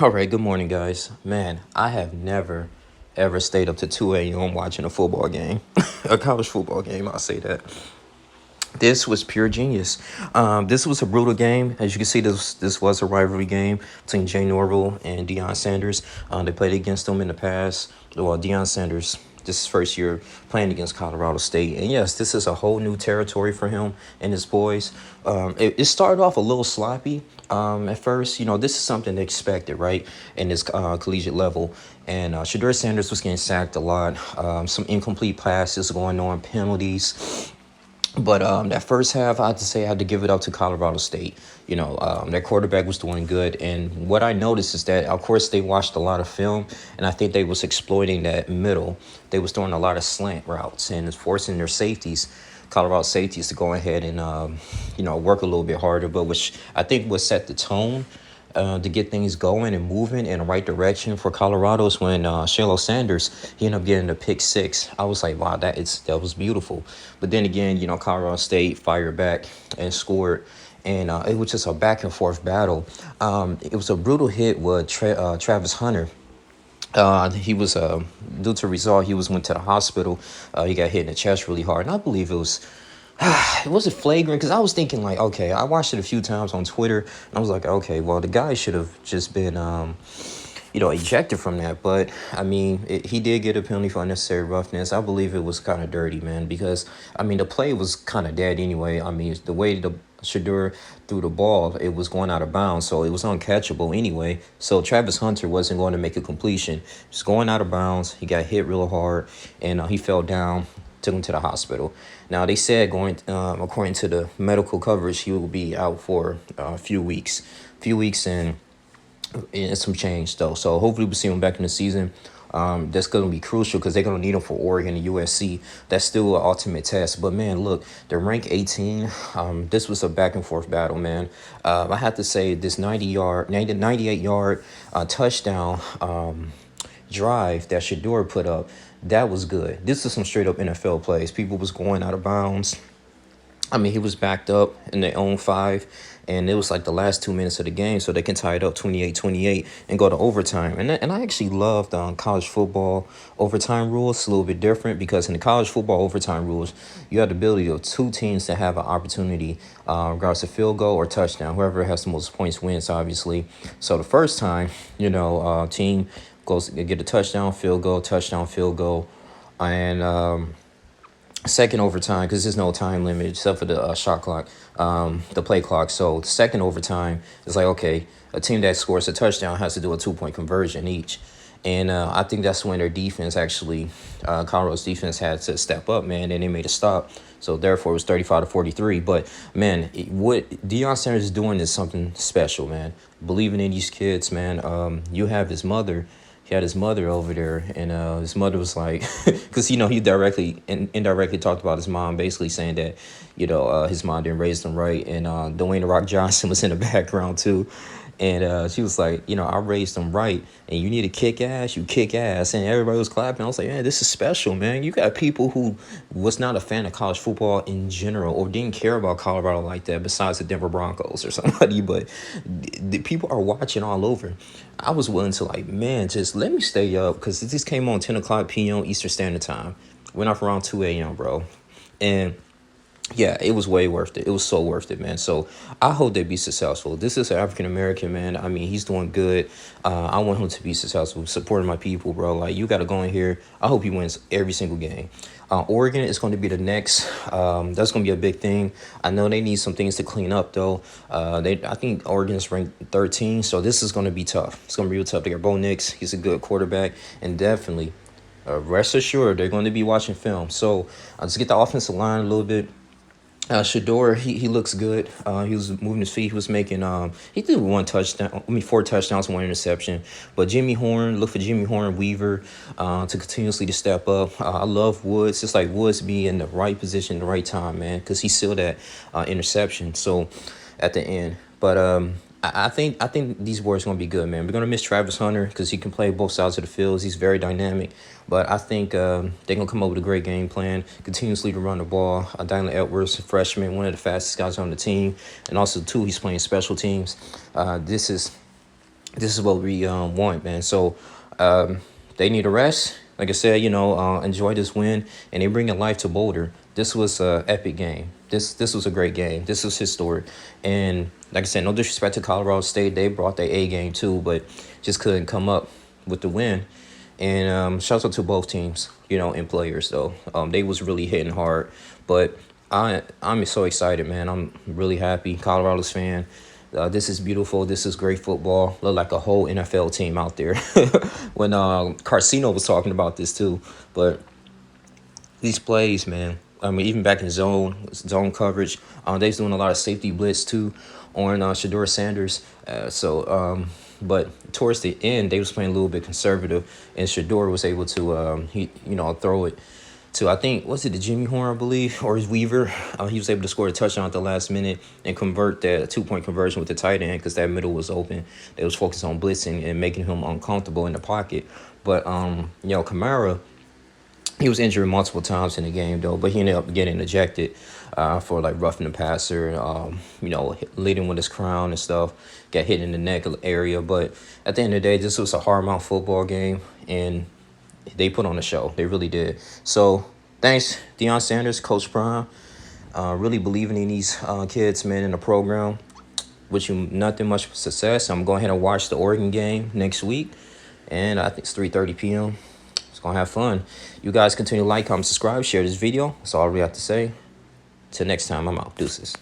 All right, good morning, guys. Man, I have never ever stayed up to 2 a.m. watching a football game, a college football game. I'll say that. This was pure genius. This was a brutal game. As you can see, this was a rivalry game between Jay Norville and Deion Sanders. They played against them in the past. Well, Deion Sanders, this is first year playing against Colorado State. And yes, this is a whole new territory for him and his boys. It started off a little sloppy at first. This is something expected, right, in this collegiate level. And Shedeur Sanders was getting sacked a lot. Some incomplete passes going on, penalties. But that first half, I have to say I had to give it up to Colorado State. Their quarterback was doing good. And what I noticed is that, of course, they watched a lot of film, and I think they was exploiting that middle. They was throwing a lot of slant routes and forcing their safeties, Colorado safeties, to go ahead and, work a little bit harder, but which I think would set the tone to get things going and moving in the right direction for Colorado's when Shalo Sanders, he ended up getting a pick six. I was like, wow, that was beautiful. But then again, Colorado State fired back and scored. And it was just a back and forth battle. It was a brutal hit with Travis Hunter. He was due to result. He went to the hospital. He got hit in the chest really hard, and I believe it was. It wasn't flagrant because I was thinking like, okay, I watched it a few times on Twitter, and I was like, okay, well, the guy should have just been, ejected from that. But I mean, he did get a penalty for unnecessary roughness. I believe it was kind of dirty, man, because I mean, the play was kind of dead anyway. I mean, the way the Shedeur threw the ball, it was going out of bounds, so it was uncatchable anyway. So Travis Hunter wasn't going to make a completion. Just going out of bounds. He got hit real hard, and he fell down. Took him to the hospital. Now they said according to the medical coverage, he will be out for a few weeks, and some change though. So hopefully we'll see him back in the season. That's going to be crucial because they're going to need him for Oregon and USC. That's still an ultimate test. But, man, look, they're ranked 18. This was a back-and-forth battle, man. I have to say this 98-yard touchdown drive that Shedeur put up, that was good. This is some straight-up NFL plays. People was going out of bounds. I mean, he was backed up in their own 5, and it was like the last 2 minutes of the game, so they can tie it up 28-28 and go to overtime. And I actually loved college football overtime rules. It's a little bit different because in the college football overtime rules, you have the ability of two teams to have an opportunity, regardless of field goal or touchdown. Whoever has the most points wins, obviously. So the first time, team goes get a touchdown, field goal, and second overtime, because there's no time limit except for the shot clock, the play clock. So the second overtime is like, okay, a team that scores a touchdown has to do a 2-point conversion each. And I think that's when their defense actually, Colorado's defense had to step up, man, and they made a stop. So therefore, it was 35-43. But, man, what Deion Sanders is doing is something special, man. Believing in these kids, man. You have his mother. He had his mother over there, and his mother was like, because, he directly and indirectly talked about his mom, basically saying that, his mom didn't raise him right. And Dwayne "The Rock" Johnson was in the background, too. And she was like, I raised them right, and you need to kick ass, you kick ass. And everybody was clapping. I was like, man, this is special, man. You got people who was not a fan of college football in general or didn't care about Colorado like that besides the Denver Broncos or somebody. But the people are watching all over. I was willing to, like, man, just let me stay up because this came on 10 o'clock p.m. Eastern Standard Time. Went off around 2 a.m., bro. And yeah, it was way worth it. It was so worth it, man. So I hope they be successful. This is an African-American, man. I mean, he's doing good. I want him to be successful, supporting my people, bro. Like, you got to go in here. I hope he wins every single game. Oregon is going to be the next. That's going to be a big thing. I know they need some things to clean up, though. I think Oregon is ranked 13, so this is going to be tough. It's going to be real tough. They got Bo Nix. He's a good quarterback, and definitely, rest assured, they're going to be watching film. So let's get the offensive line a little bit. Shedeur, he looks good. He was moving his feet. He was making he did 4 touchdowns, 1 interception. But look for Jimmy Horn, Weaver, to continuously to step up. I love Woods. It's like Woods be in the right position, the right time, man, because he sealed that interception. So at the end, but I think these boys are going to be good, man. We're going to miss Travis Hunter because he can play both sides of the field. He's very dynamic. But I think they're going to come up with a great game plan, continuously to run the ball. Dylan Edwards, a freshman, one of the fastest guys on the team. And also, too, he's playing special teams. This is This is what we want, man. So um, they need a rest. Like I said, enjoy this win, and they bring it life to Boulder. This was a epic game. This was a great game. This was historic, and like I said, no disrespect to Colorado State, they brought their A game too, but just couldn't come up with the win. And shouts out to both teams, and players though. They was really hitting hard, but I'm so excited, man. I'm really happy. Colorado's fan. This is beautiful. This is great football. Look like a whole NFL team out there. When Carcino was talking about this too, but these plays, man. I mean, even back in zone coverage, they was doing a lot of safety blitz too on Shador Sanders. But towards the end, they was playing a little bit conservative, and Shador was able to throw it to, I think, was it the Jimmy Horn, I believe, or his Weaver. He was able to score a touchdown at the last minute and convert that 2-point conversion with the tight end because that middle was open. They was focused on blitzing and making him uncomfortable in the pocket. But Kamara, he was injured multiple times in the game though, but he ended up getting ejected for like roughing the passer, leading with his crown and stuff. Got hit in the neck area, but at the end of the day, this was a hard mount football game, and they put on a show. They really did. So thanks, Deion Sanders, Coach Prime. Really believing in these kids, man, in the program. Wish you nothing much success. I'm going ahead and watch the Oregon game next week, and I think it's 3:30 p.m. Gonna have fun. You guys continue to like, comment, subscribe, share this video. That's all we have to say. Till next time, I'm out. Deuces.